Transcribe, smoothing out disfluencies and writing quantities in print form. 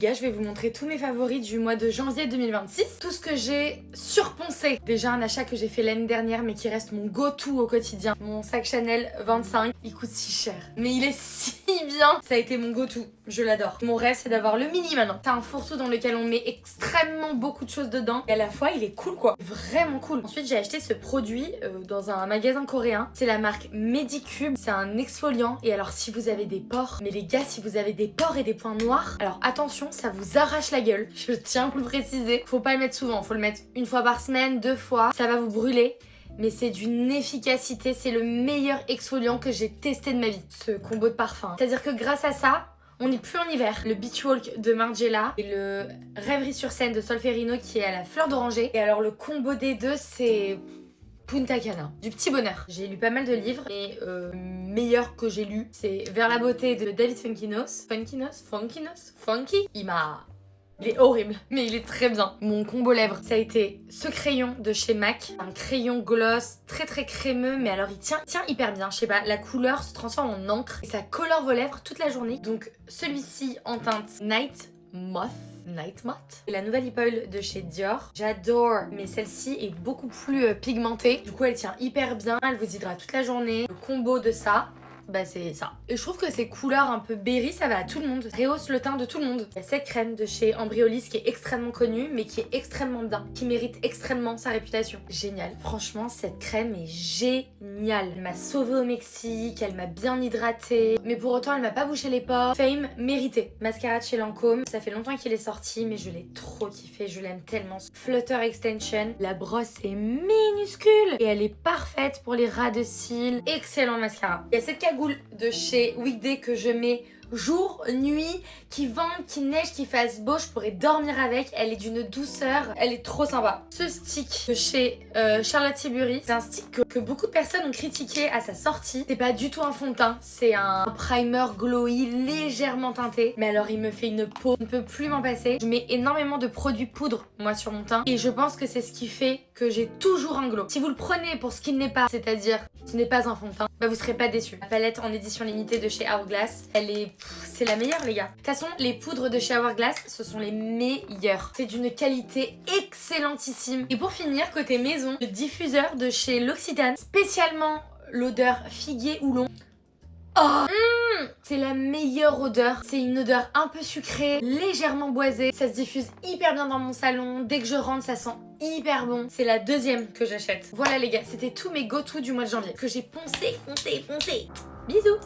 Les gars, je vais vous montrer tous mes favoris du mois de janvier 2026. Tout ce que j'ai surponcé. Déjà un achat que j'ai fait l'année dernière mais qui reste mon go-to au quotidien. Mon sac Chanel 25. Il coûte si cher. Mais il est si bien. Ça a été mon go-to. Je l'adore. Mon rêve, c'est d'avoir le mini maintenant. C'est un fourre-tout dans lequel on met extrêmement beaucoup de choses dedans. Et à la fois, il est cool quoi. Vraiment cool. Ensuite, j'ai acheté ce produit dans un magasin coréen. C'est la marque Medicube. C'est un exfoliant. Et alors, si vous avez des pores, mais les gars, si vous avez des pores et des points noirs, alors attention, ça vous arrache la gueule. Je tiens à vous le préciser. Faut pas le mettre souvent. Faut le mettre une fois par semaine, 2 fois. Ça va vous brûler. Mais c'est d'une efficacité. C'est le meilleur exfoliant que j'ai testé de ma vie. Ce combo de parfum. C'est-à-dire que grâce à ça, on n'est plus en hiver. Le Beach Walk de Margiela et le Rêverie sur scène de Solferino qui est à la fleur d'oranger. Et alors le combo des deux, c'est Punta Cana, du petit bonheur. J'ai lu pas mal de livres et meilleur que j'ai lu, c'est Vers la beauté de David Funkinos. Funky. Il est horrible, mais il est très bien. Mon combo lèvres, ça a été ce crayon de chez MAC. Un crayon gloss très crémeux, mais alors il tient hyper bien. Je sais pas, la couleur se transforme en encre et ça colore vos lèvres toute la journée. Donc celui-ci en teinte Night Moth. Et la nouvelle lip oil de chez Dior. J'adore, mais celle-ci est beaucoup plus pigmentée. Du coup, elle tient hyper bien. Elle vous hydrate toute la journée. Le combo de ça, bah c'est ça. Et je trouve que ces couleurs un peu berry, ça va à tout le monde. Rehausse le teint de tout le monde. Il y a cette crème de chez Embryolisse qui est extrêmement connue, mais qui est extrêmement bien, qui mérite extrêmement sa réputation. Génial. Franchement, cette crème est géniale. Elle m'a sauvée au Mexique, elle m'a bien hydratée, mais pour autant, elle m'a pas bouché les pores. Fame mérité. Mascara de chez Lancôme. Ça fait longtemps qu'il est sorti, mais je l'ai trop kiffé. Je l'aime tellement. Flutter Extension. La brosse est minuscule et elle est parfaite pour les ras de cils. Excellent mascara. Il y a cette cagoule de chez Weekday que je mets jour, nuit, qui vente, qui neige, qui fasse beau, je pourrais dormir avec. Elle est d'une douceur, elle est trop sympa. Ce stick de chez Charlotte Tilbury, c'est un stick que beaucoup de personnes ont critiqué à sa sortie. C'est pas du tout un fond de teint, c'est un primer glowy légèrement teinté. Mais alors il me fait une peau, je ne peux plus m'en passer. Je mets énormément de produits poudre, moi, sur mon teint. Et je pense que c'est ce qui fait que j'ai toujours un glow. Si vous le prenez pour ce qu'il n'est pas, c'est-à-dire ce n'est pas un fond de teint, bah vous serez pas déçus. La palette en édition limitée de chez Hourglass, elle est... c'est la meilleure les gars. De toute façon, les poudres de chez Hourglass, ce sont les meilleures. C'est d'une qualité excellentissime. Et pour finir, côté maison, le diffuseur de chez L'Occitane, spécialement l'odeur figuier houblon. Oh c'est la meilleure odeur. C'est une odeur un peu sucrée, légèrement boisée. Ça se diffuse hyper bien dans mon salon. Dès que je rentre, ça sent hyper bon. C'est la deuxième que j'achète. Voilà les gars, c'était tous mes go-to du mois de janvier. Que j'ai poncé. Bisous.